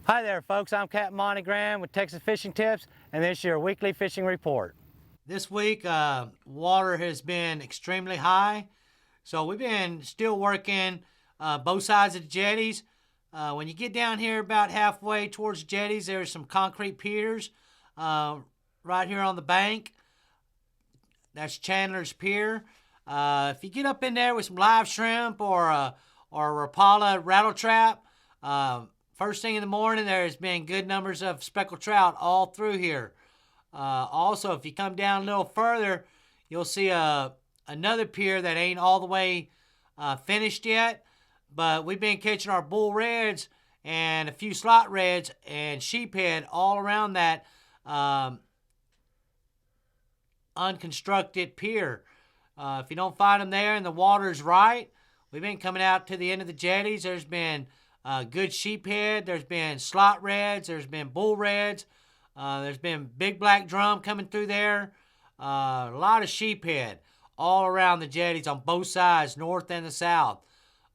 Hi there, folks. I'm Capt Monte with Texas Fishing Tips, and this is your weekly fishing report. This week, water has been extremely high, so we've been still working both sides of the jetties. When you get down here about halfway towards the jetties, there's some concrete piers right here on the bank. That's Chandler's Pier. If you get up in there with some live shrimp or a Rapala rattle trap, first thing in the morning, there's been good numbers of speckled trout all through here. Also, if you come down a little further, you'll see another pier that ain't all the way finished yet, but we've been catching our bull reds and a few slot reds and sheephead all around that unconstructed pier. If you don't find them there and the water's right, we've been coming out to the end of the jetties. There's been good sheephead. There's been slot reds. There's been bull reds. There's been big black drum coming through there. A lot of sheephead all around the jetties on both sides, north and the south.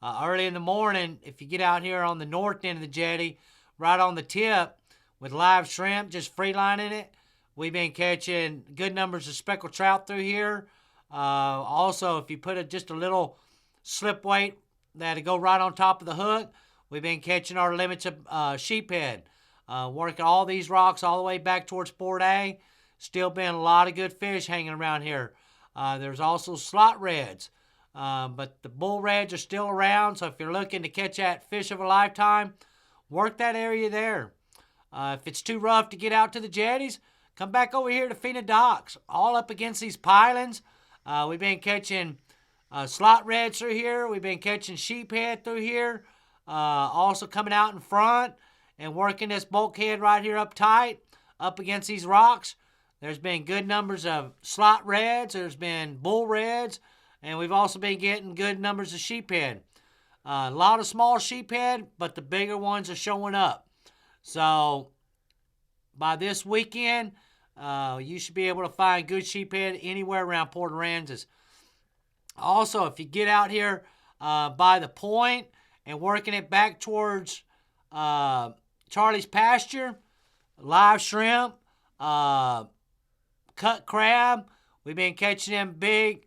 Early in the morning, if you get out here on the north end of the jetty, right on the tip with live shrimp, just freelining it, we've been catching good numbers of speckled trout through here. Also, if you put just a little slip weight that'll go right on top of the hook, we've been catching our limits of sheephead. Working all these rocks all the way back towards Port A. Still been a lot of good fish hanging around here. There's also slot reds. But the bull reds are still around, so if you're looking to catch that fish of a lifetime, work that area there. If it's too rough to get out to the jetties, come back over here to Fina Docks, all up against these pilings. We've been catching slot reds through here. We've been catching sheephead through here. Also coming out in front and working this bulkhead right here up tight, up against these rocks. There's been good numbers of slot reds. There's been bull reds. And we've also been getting good numbers of sheephead. A lot of small sheephead, but the bigger ones are showing up. So by this weekend, you should be able to find good sheephead anywhere around Port Aransas. Also, if you get out here by the point and working it back towards Charlie's pasture, live shrimp, cut crab, we've been catching them big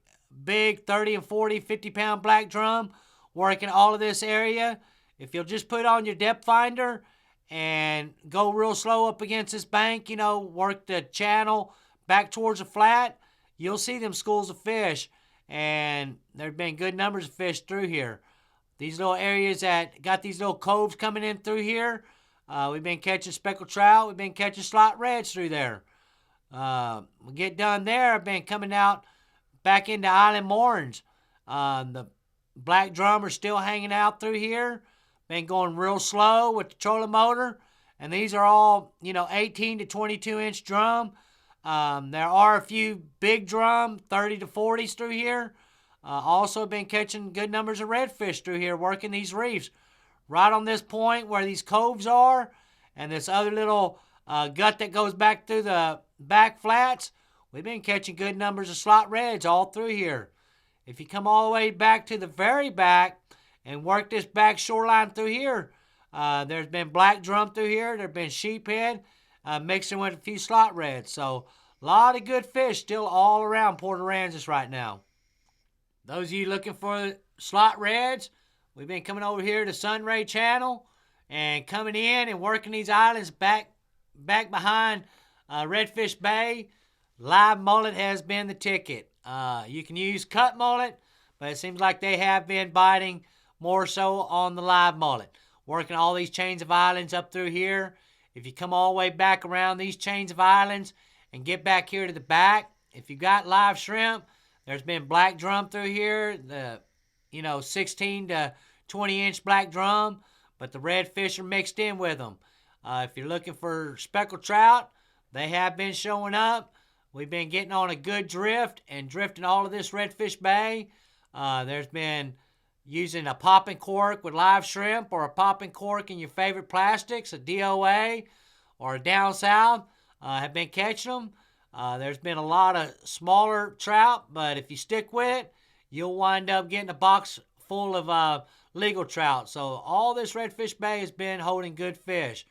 30 and 40, 50-pound black drum, working all of this area. If you'll just put on your depth finder and go real slow up against this bank, work the channel back towards the flat, you'll see them schools of fish. And there've been good numbers of fish through here. These little areas that got these little coves coming in through here, we've been catching speckled trout. We've been catching slot reds through there. We get done there, I've been coming out back into Island Moorings. The black drum are still hanging out through here. Been going real slow with the trolling motor. And these are all, 18 to 22-inch drum. There are a few big drum, 30 to 40s through here. Also been catching good numbers of redfish through here, working these reefs. Right on this point where these coves are, and this other little gut that goes back through the back flats, we've been catching good numbers of slot reds all through here. If you come all the way back to the very back and work this back shoreline through here, there's been black drum through here. There's been sheephead mixing with a few slot reds. So a lot of good fish still all around Port Aransas right now. Those of you looking for slot reds, we've been coming over here to Sunray Channel and coming in and working these islands back behind Redfish Bay. Live mullet has been the ticket. You can use cut mullet, but it seems like they have been biting more so on the live mullet. Working all these chains of islands up through here. If you come all the way back around these chains of islands and get back here to the back, if you've got live shrimp, there's been black drum through here, the 16 to 20-inch black drum, but the redfish are mixed in with them. If you're looking for speckled trout, they have been showing up. We've been getting on a good drift and drifting all of this Redfish Bay. There's been using a popping cork with live shrimp or a popping cork in your favorite plastics, a DOA or a down south, have been catching them. There's been a lot of smaller trout, but if you stick with it, you'll wind up getting a box full of legal trout. So all this Redfish Bay has been holding good fish.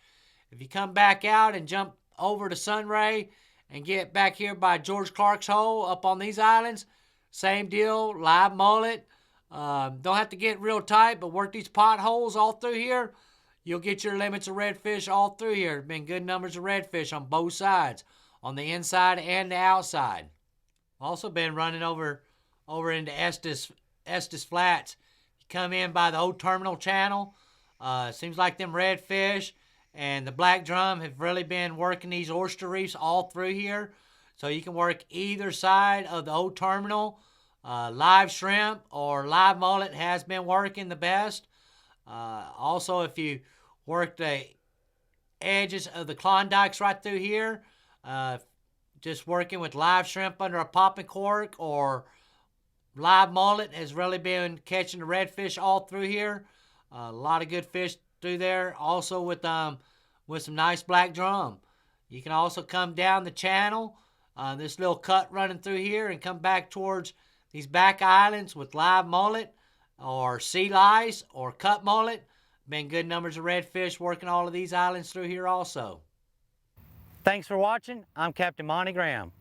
If you come back out and jump over to Sunray and get back here by George Clark's Hole up on these islands, same deal, live mullet. Don't have to get real tight, but work these potholes all through here. You'll get your limits of redfish all through here. There's been good numbers of redfish on both sides, on the inside and the outside. Also been running over into Estes Flats. You come in by the old terminal channel. Seems like them redfish and the black drum have really been working these oyster reefs all through here. So you can work either side of the old terminal. Live shrimp or live mullet has been working the best. Also, if you work the edges of the Klondikes right through here, just working with live shrimp under a popping cork or live mullet has really been catching the redfish all through here. A lot of good fish through there. Also with some nice black drum. You can also come down the channel, this little cut running through here, and come back towards these back islands with live mullet or sea lice or cut mullet. Been good numbers of redfish working all of these islands through here also. Thanks for watching. I'm Captain Monte Graham.